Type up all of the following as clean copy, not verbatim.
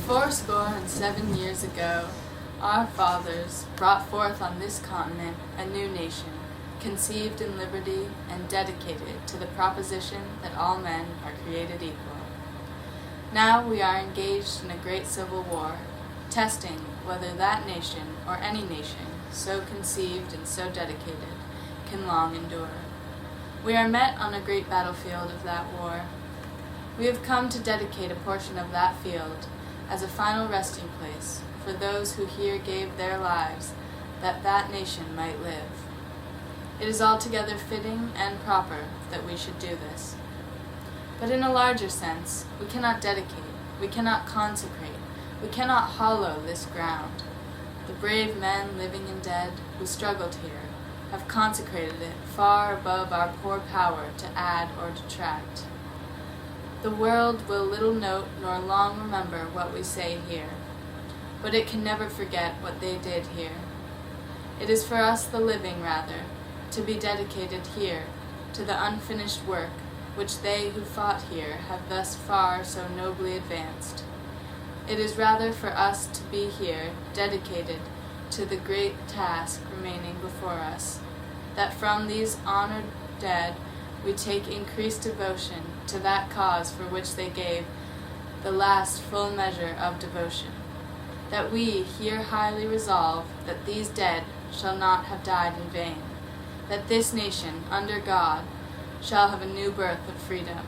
Fourscore and 7 years ago, our fathers brought forth on this continent a new nation, conceived in liberty and dedicated to the proposition that all men are created equal. Now we are engaged in a great civil war, testing whether that nation or any nation so conceived and so dedicated can long endure. We are met on a great battlefield of that war. We have come to dedicate a portion of that field as a final resting place for those who here gave their lives that that nation might live. It is altogether fitting and proper that we should do this. But in a larger sense, we cannot dedicate, we cannot consecrate, we cannot hallow this ground. The brave men, living and dead, who struggled here, have consecrated it far above our poor power to add or detract. The world will little note nor long remember what we say here, but it can never forget what they did here. It is for us, the living, rather, to be dedicated here to the unfinished work which they who fought here have thus far so nobly advanced. It is rather for us to be here dedicated to the great task remaining before us, that from these honored dead we take increased devotion to that cause for which they gave the last full measure of devotion, that we here highly resolve that these dead shall not have died in vain, that this nation, under God, shall have a new birth of freedom,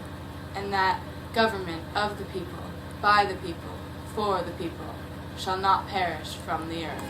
and that government of the people, by the people, for the people, shall not perish from the earth.